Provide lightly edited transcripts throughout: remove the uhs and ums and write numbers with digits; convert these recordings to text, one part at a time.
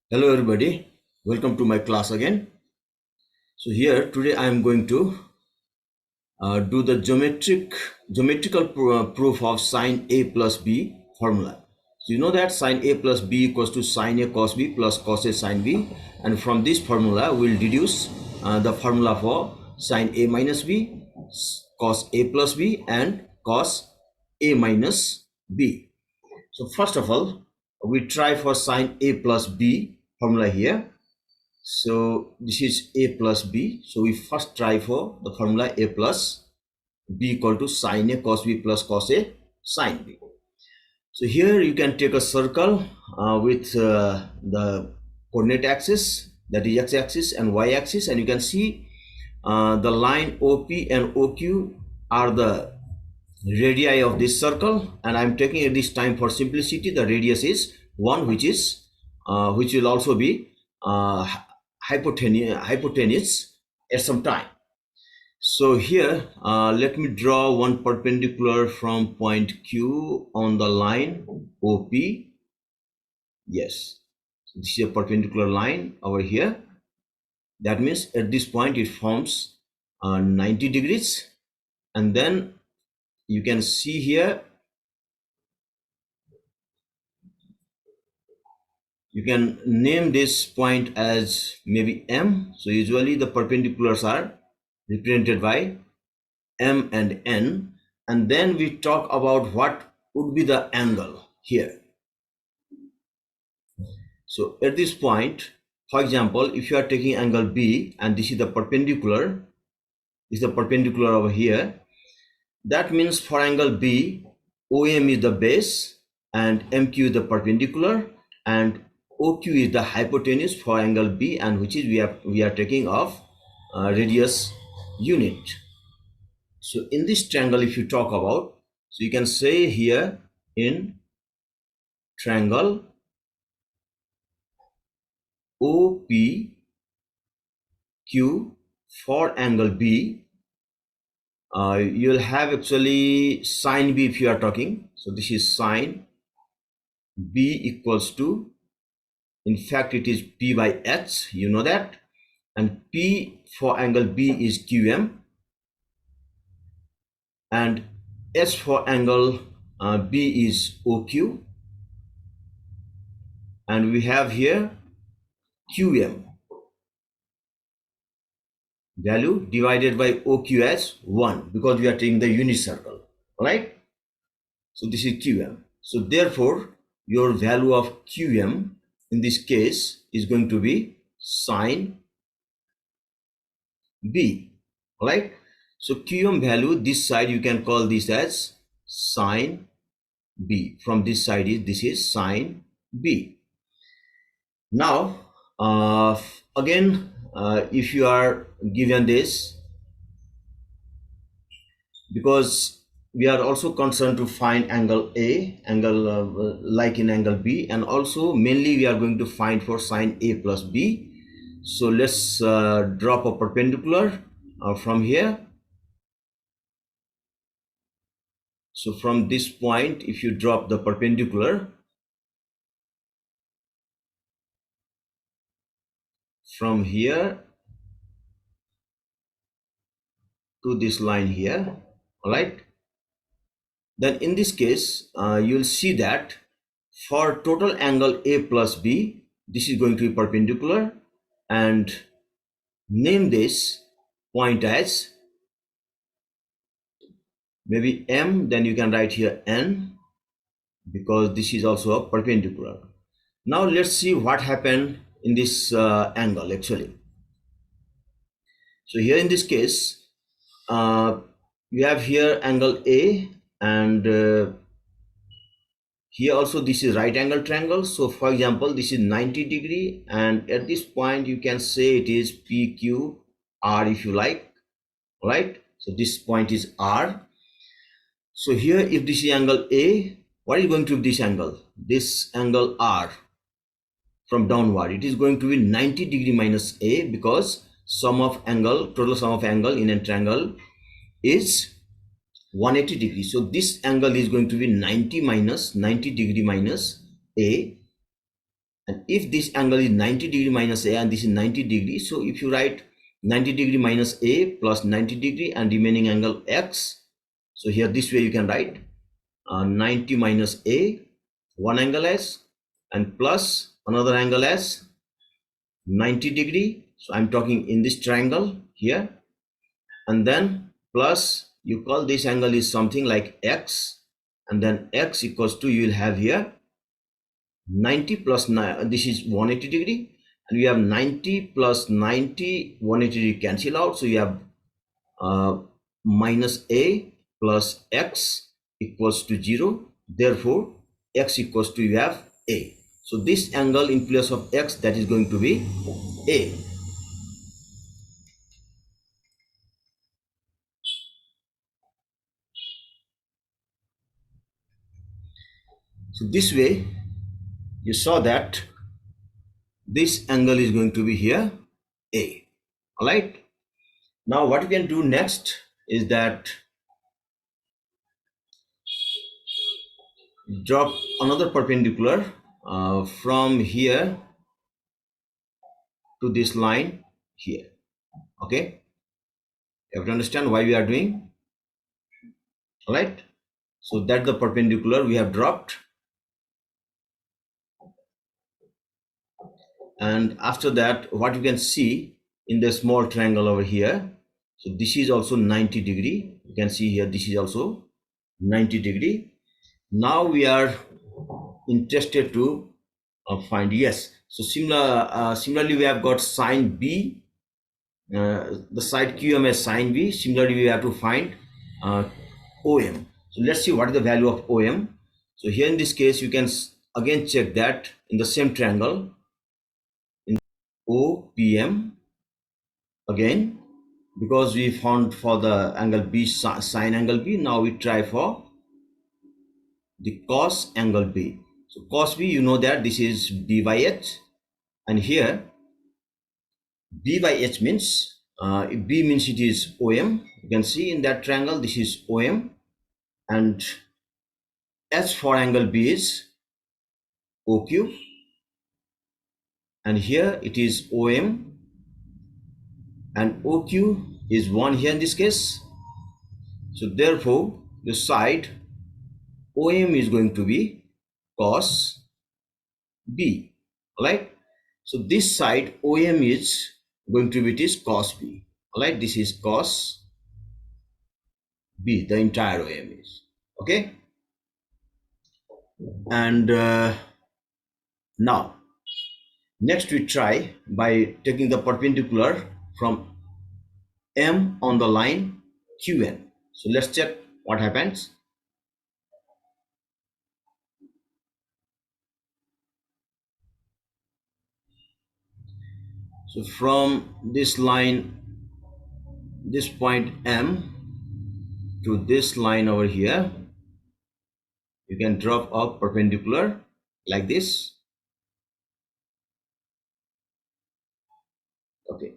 Hello everybody, welcome to my class again. So here today I am going to do the geometrical proof of sin A plus B formula. So you know that sin A plus B equals to sin A cos B plus cos A sin B, and from this formula we will deduce the formula for sin A minus B, cos A plus B and cos A minus B. So first of all we try for sin A plus B formula here. So this is A plus B. So we first try for the formula A plus B equal to sin A cos B plus cos A sin B. So here you can take a circle with the coordinate axis, that is x-axis and y-axis, and you can see the line OP and OQ are the radii of this circle, and I'm taking at this time for simplicity the radius is 1, which will also be hypotenuse at some time. So here let me draw one perpendicular from point Q on the line OP. Yes, this is a perpendicular line over here. That means at this point it forms 90 degrees, and then you can see here you can name this point as maybe M. So usually the perpendiculars are represented by M and N, and then we talk about what would be the angle here. So at this point, for example, if you are taking angle B and this is the perpendicular, over here, that means for angle B, OM is the base and MQ is the perpendicular and OQ is the hypotenuse for angle B, and which is we are taking of radius unit. So in this triangle, if you talk about, so you can say here in triangle OPQ for angle B, you'll have actually sin B if you are talking. So this is sin B equals to, in fact it is P by H, you know that, and P for angle B is QM, and S for angle B is OQ, and we have here QM value divided by OQ as 1 because we are taking the unit circle, right? So this is QM. So therefore your value of QM in this case is going to be sin B, right? So QM value, this side you can call this as sin B. From this side this is sin B. Now again, if you are given this, because we are also concerned to find angle A, like in angle B, and also mainly we are going to find for sin A plus B. So let's drop a perpendicular from here. So from this point, if you drop the perpendicular from here to this line here, all right, then in this case you'll see that for total angle A plus B, this is going to be perpendicular, and name this point as maybe M, then you can write here N because this is also a perpendicular. Now let's see what happened in this angle actually. So here in this case we have here angle A, and here also this is right angle triangle. So for example, this is 90 degree, and at this point you can say it is PQR if you like, right? So this point is R. So here if this is angle A, what is going to be this angle? This angle R from downward, it is going to be 90 degree minus A, because total sum of angle in a triangle is 180 degrees. So this angle is going to be 90 degree minus A, And if this angle is 90 degree minus A and this is 90 degree, so if you write 90 degree minus A plus 90 degree and remaining angle X, so here this way you can write 90 minus A, one angle S, and plus another angle S, 90 degree. So I'm talking in this triangle here, and then plus you call this angle is something like X, and then X equals to, you will have here 90 plus 9, this is 180 degree, and we have 90 plus 90, 180 degree cancel out, so you have minus A plus X equals to 0. Therefore X equals to, you have A. So this angle in place of X, that is going to be A. So this way you saw that this angle is going to be here A. All right. Now what you can do next is that drop another perpendicular from here to this line here. Okay, you have to understand why we are doing. All right, so that the perpendicular we have dropped, and after that what you can see in the small triangle over here, so this is also 90 degree. You can see here this is also 90 degree. Now we are interested to find, yes, so similarly we have got sine B, the side QM as sine B. Similarly we have to find OM. So let's see what is the value of OM. So here in this case you can again check that in the same triangle, in OPM again, because we found for the angle B sine angle B. Now we try for the cos angle B. So cos B, you know that this is B by H, and here B by H means B means it is OM. You can see in that triangle this is OM, and H for angle B is OQ, and here it is OM, and OQ is 1 here in this case. So therefore the side OM is going to be cos B. All right, so this side OM is going to be, it is cos B. All right, this is cos B, the entire OM is. Okay, and now next we try by taking the perpendicular from M on the line QN. So let's check what happens. So from this line, this point M to this line over here, you can drop a perpendicular like this. Okay,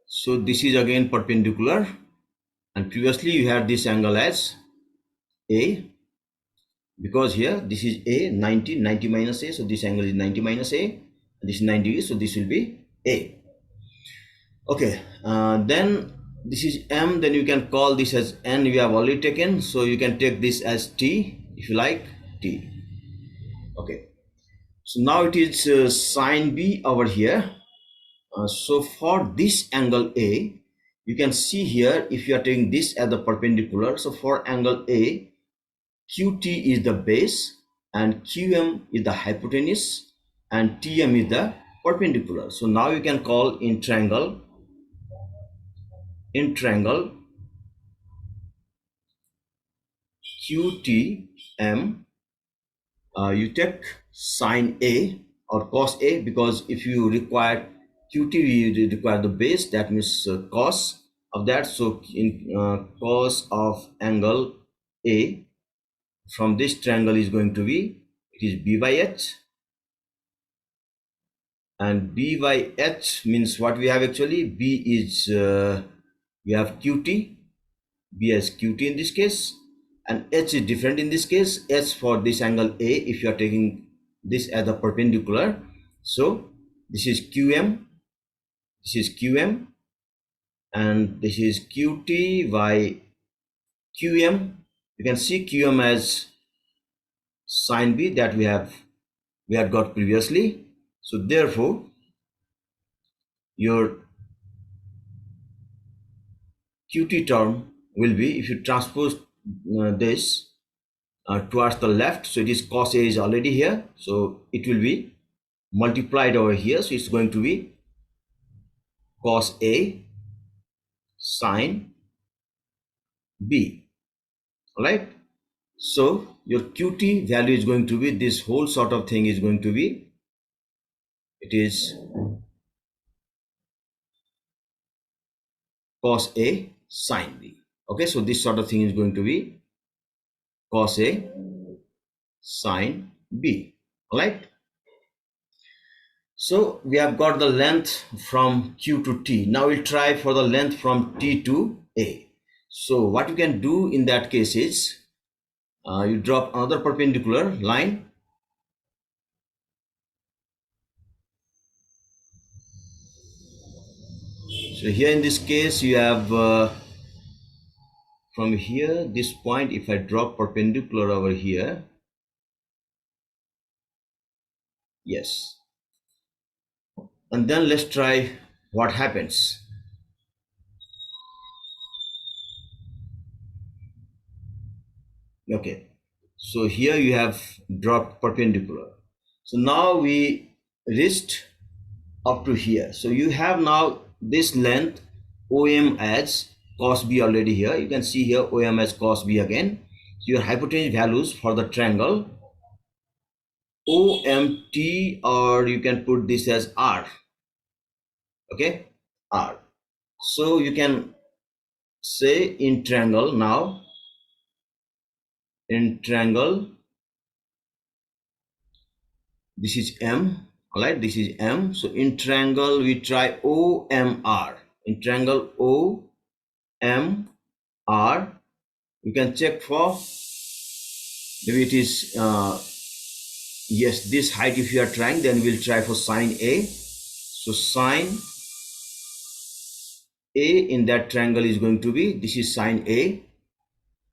so this is again perpendicular, and previously you had this angle as A, because here this is A, 90 minus A, so this angle is 90 minus A, this is 90, so this will be A. Okay, then this is M, then you can call this as N, we have already taken, so you can take this as T if you like, T. Okay, so now it is sine B over here. So for this angle A, you can see here, if you are taking this as the perpendicular, so for angle A, QT is the base and QM is the hypotenuse and TM is the perpendicular. So now you can call in triangle QTM, you take sine A or cos A, because if you require QT, you require the base, that means cos of that. So in cos of angle A from this triangle is going to be, it is B by H, and B by H means what we have actually. B is we have QT, B as QT in this case, and H is different in this case. H for this angle A, if you are taking this as a perpendicular, so this is QM, this is QM, and this is QT by QM. You can see QM as sin B that we had got previously. So therefore your QT term will be, if you transpose this towards the left, so it is cos A is already here, so it will be multiplied over here, so it's going to be cos A sin B. All right, so your QT value is going to be, this whole sort of thing is going to be, it is cos A sin B. Okay, so this sort of thing is going to be cos A sin B. All right, so we have got the length from Q to T. Now we'll try for the length from T to A. So what you can do in that case is you drop another perpendicular line. So here in this case you have from here, this point, if I drop perpendicular over here, yes, and then let's try what happens. Okay, so here you have dropped perpendicular, so now we reached up to here. So you have now this length OM as cos B already here. You can see here OM as cos B again. So your hypotenuse values for the triangle OMT, or you can put this as R. Okay, R. So you can say in triangle, now in triangle this is M. All right, this is M. So in triangle we try OMR. In triangle OMR, you can check for, maybe it is yes, this height. If you are trying, then we'll try for sin A. So sin A in that triangle is going to be, this is sin A.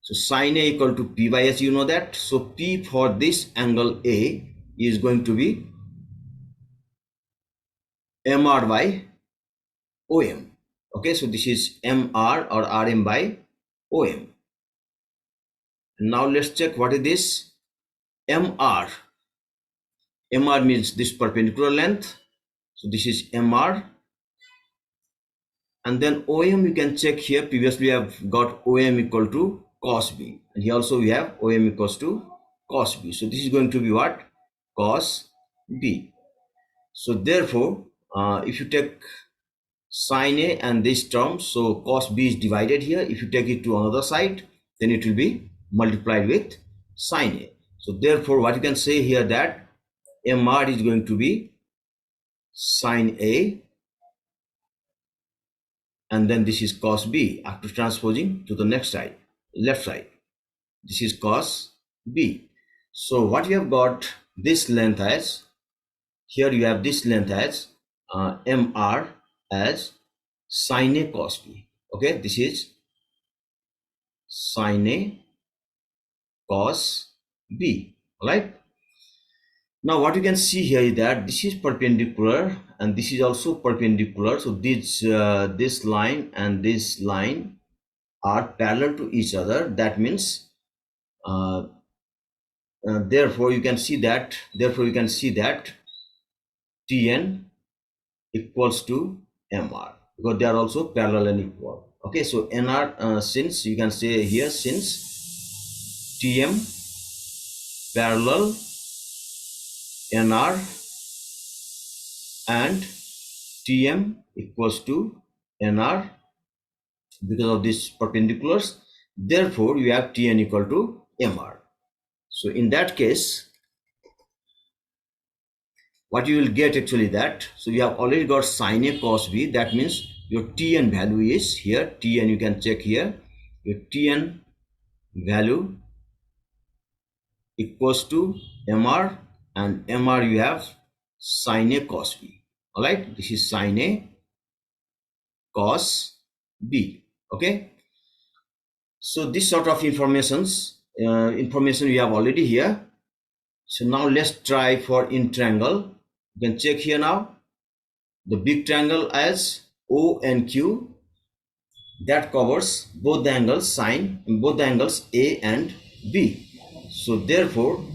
So sin A equal to P by S, you know that. So P for this angle A is going to be MR by OM. Okay, so this is MR or RM by OM. Now let's check what is this MR. MR means this perpendicular length. So this is MR. And then OM, you can check here. Previously we have got OM equal to cos B. And here also we have OM equals to cos B. So this is going to be what? Cos B. So therefore, if you take sin A and this term, so cos B is divided here. If you take it to another side, then it will be multiplied with sin A. So therefore, what you can say here, that MR is going to be sin A, and then this is cos B after transposing to the next side, left side. This is cos B. So what you have got, this length as, here you have this length as MR as sin A cos B. Okay, this is sin A cos B. All right. Now what you can see here is that this is perpendicular and this is also perpendicular. So this line and this line are parallel to each other. That means therefore you can see that Tn equals to Mr, because they are also parallel and equal. Okay, so Nr, since you can say here, since Tm parallel Nr and Tm equals to Nr, because of these perpendiculars, therefore you have Tn equal to Mr. So in that case, what you will get actually that. So you have already got sinA cosB. That means your Tn value is here. Tn you can check here. Your Tn value equals to Mr, and Mr you have sinA cosB. All right, this is sinA cosB. Okay, so this sort of information we have already here. So now let's try for in triangle. You can check here now the big triangle as O and Q, that covers both the angles both the angles A and B. So therefore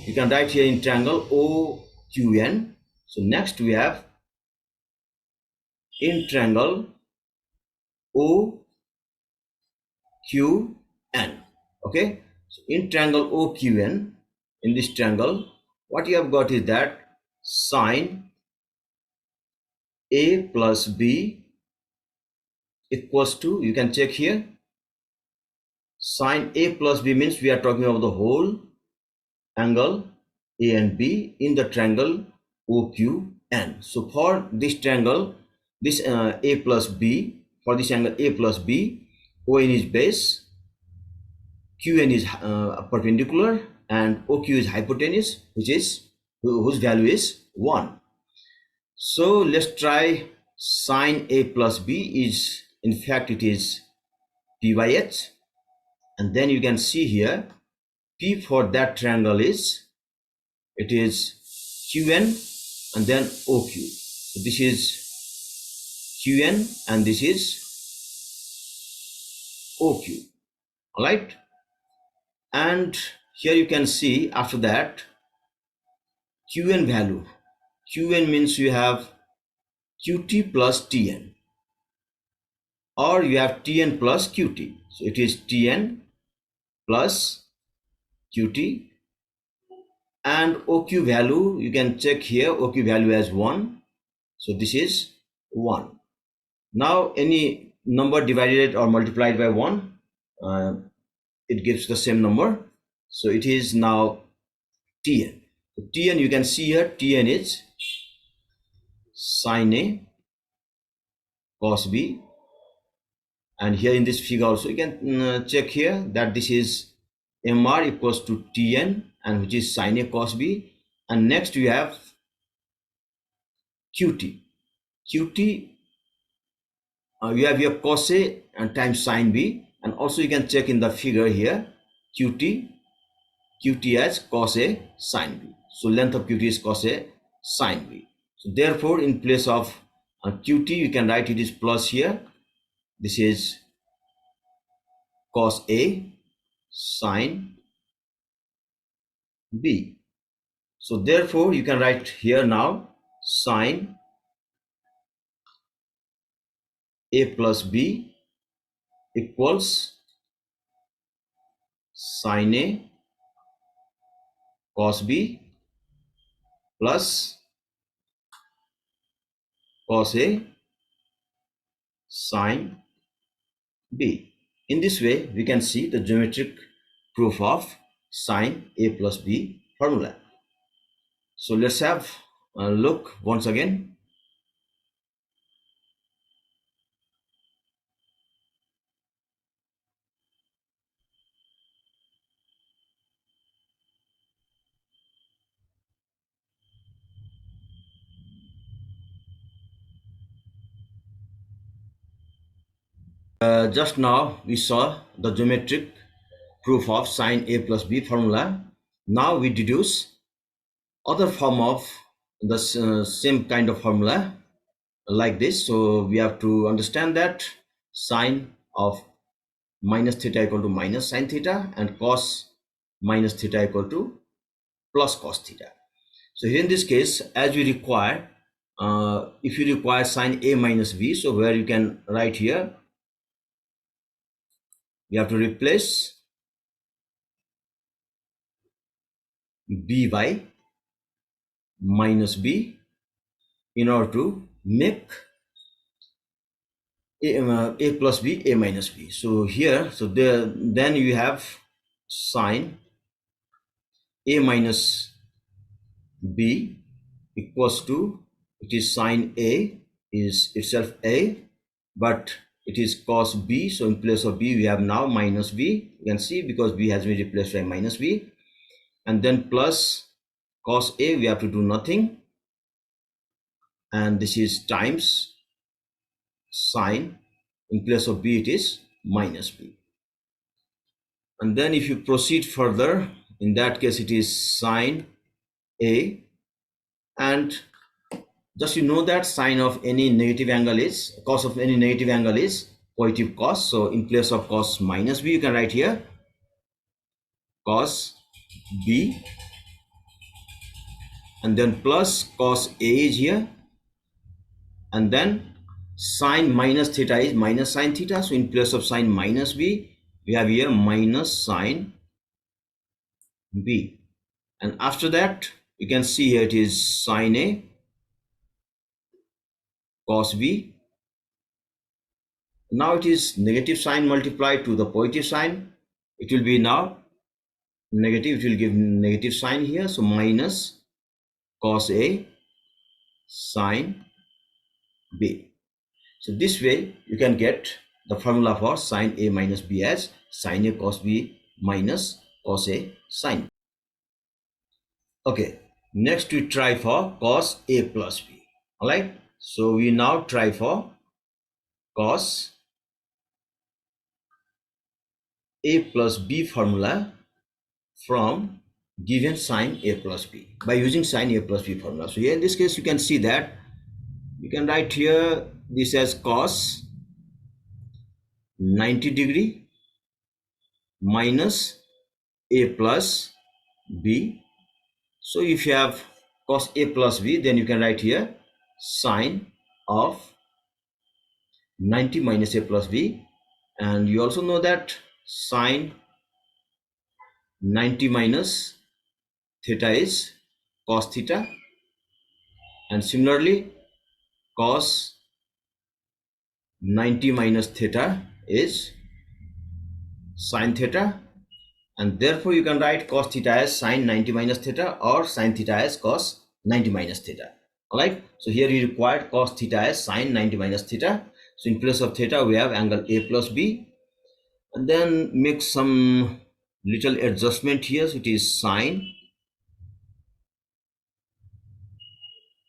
you can write here in triangle OQN. So next we have in triangle OQN. Okay, so in triangle OQN, in this triangle what you have got is that sin A plus B equals to, you can check here, sin A plus B means we are talking about the whole angle A and B in the triangle OQN. So for this triangle, this A plus B, for this angle A plus B, ON is base, QN is perpendicular, and OQ is hypotenuse, whose value is 1. So let's try sin A plus B is, in fact it is P by H, and then you can see here P for that triangle is, it is QN and then OQ. So this is QN and this is OQ. All right, and here you can see after that QN value. QN means you have QT plus TN, or you have TN plus QT. So it is TN plus QT, and OQ value you can check here, OQ value as 1. So this is 1. Now any number divided or multiplied by 1, it gives the same number. So it is now Tn. So Tn you can see here, Tn is sinA cosB, and here in this figure also you can check here that this is Mr equals to Tn, and which is sinA cosB, and next you have Qt. Qt you have your cosA and times sin B, and also you can check in the figure here Qt as cosA sin B. So length of Qt is cosA sin B. So therefore in place of Qt you can write it is plus here. This is cos A sin B. So therefore you can write here now sin A plus B equals sin A cos B plus cos A sin B. In this way we can see the geometric proof of sin A plus B formula. So let's have a look once again. Just now we saw the geometric proof of sin A plus B formula. Now we deduce other form of the same kind of formula like this. So we have to understand that sine of minus theta equal to minus sine theta, and cos minus theta equal to plus cos theta. So here in this case, as we require, if you require sine A minus B, so where you can write here, we have to replace B by minus B in order to make A plus B A minus B. So here, so there, then you have sine A minus B equals to, it is sin A is itself A, but it is cos B. So in place of B, we have now minus B. You can see because B has been replaced by minus B. And then plus cos A, we have to do nothing. And this is times sine. In place of B, it is minus B. And then if you proceed further, in that case, it is sine A. And just you know that sine of any negative angle is, cos of any negative angle is positive cos. So in place of cos minus B, you can write here cos B, and then plus cos A is here, and then sine minus theta is minus sine theta. So in place of sine minus B, we have here minus sine B. And after that, you can see here it is sine A cos B. Now it is negative sign multiplied to the positive sign. It will be now negative, it will give negative sign here. So minus cos A sine B. So this way you can get the formula for sine A minus B as sinA cos B minus cos A sine B. Okay, next we try for cos A plus B. All right, so we now try for cos A plus B formula from given sine A plus B by using sine A plus B formula. So here in this case, you can see that you can write here this as cos 90 degree minus A plus B. So if you have cos A plus B, then you can write here sine of 90 minus A plus B. And you also know that sine 90 minus theta is cos theta, and similarly cos 90 minus theta is sine theta, and therefore you can write cos theta as sine 90 minus theta or sine theta as cos 90 minus theta. All right, so here we required cos theta as sine 90 minus theta. So in place of theta, we have angle A plus B, and then make some little adjustment here. So it is sine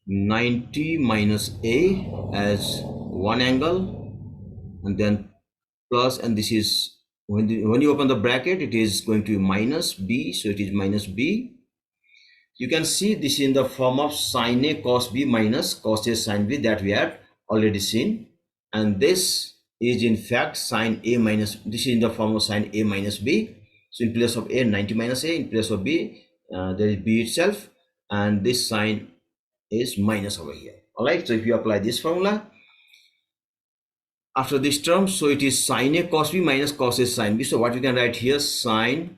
90 minus A as one angle, and then plus, and this is when you open the bracket, it is going to be minus B. So it is minus B. You can see this in the form of sinA cos B minus cos A sin B that we had already seen, and this is in fact sin A minus, this is in the form of sin A minus B. So in place of A, 90 minus A, in place of B, there is B itself, and this sign is minus over here. All right, so if you apply this formula after this term, so it is sinA cos B minus cos A sin B. So what we can write here, sin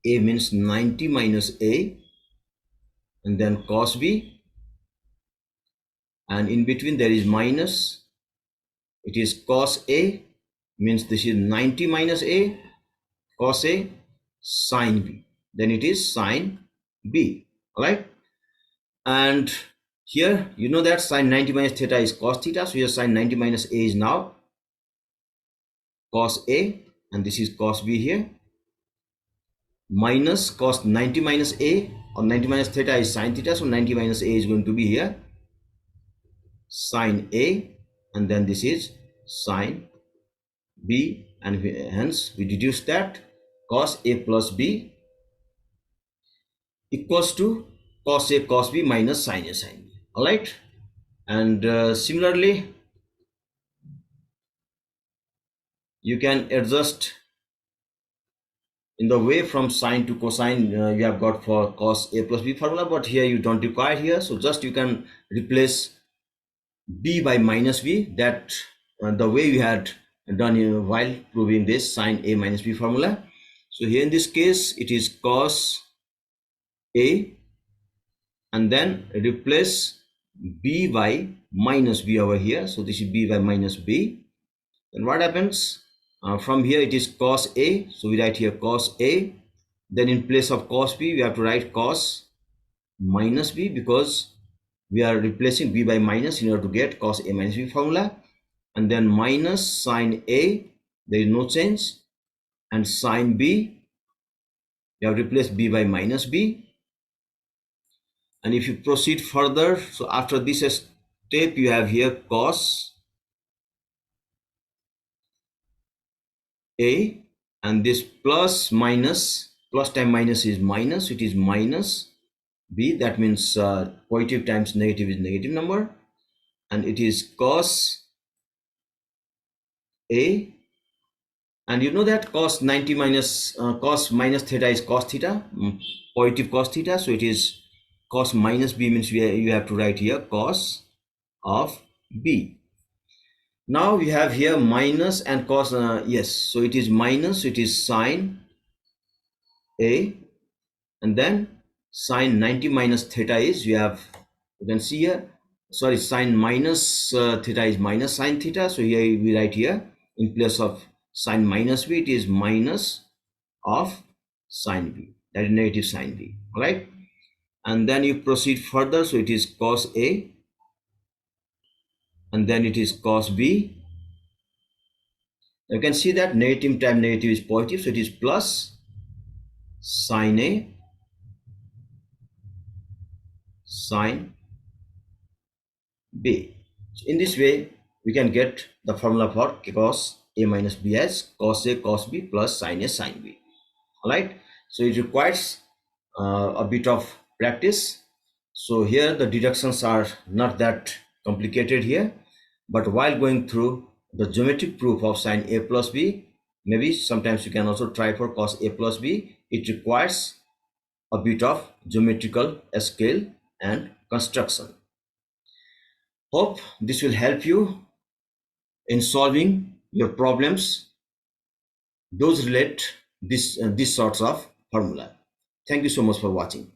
A means 90 minus A, and then cos B, and in between there is minus, it is cos A, means this is 90 minus A, cos A sin B, then it is sin B. All right, and here you know that sin 90 minus theta is cos theta. So here sin 90 minus A is now cos A, and this is cos B here, minus cos 90 minus A, or 90 minus theta is sin theta. So 90 minus A is going to be here sin A, and then this is sin B, and hence we deduce that cos A plus B equals to cos A cos B minus sin A sin B. All right, and similarly you can adjust in the way from sine to cosine you have got for cos A plus B formula, but here you don't require here. So just you can replace B by minus B, that the way we had done while proving this sin A minus B formula. So here in this case it is cos A, and then replace B by minus B over here. So this is B by minus B. Then what happens? From here it is cos A. So we write here cos A. Then in place of cos B, we have to write cos minus b, because we are replacing b by minus in order to get cos a minus b formula, and then minus sin a, there is no change, and sin b, you have replaced b by minus b. And if you proceed further, so after this step you have here cos a, and this plus minus, plus time minus is minus, it is minus b, that means positive times negative is negative number, and it is cos a, and you know that cos 90 minus cos minus theta is cos theta, positive cos theta, so it is cos minus b, means you have to write here cos of b. Now we have here minus and cos, yes, so it is minus, so it is sin a, and then sin 90 minus theta is, you can see here, sorry, sin minus theta is minus sin theta, so here we write here in place of sin minus b, it is minus of sin b, that is negative sin b. All right, and then you proceed further, so it is cos a, and then it is cos b. You can see that negative times negative is positive, so it is plus sin a sin b. So in this way we can get the formula for cos a minus b as cos a cos b plus sin a sin b. All right, so it requires a bit of practice. So here the deductions are not that complicated here, but while going through the geometric proof of sin a plus b, maybe sometimes you can also try for cos a plus b. It requires a bit of geometrical scale and construction. Hope this will help you in solving your problems those relate this sorts of formula. Thank you so much for watching.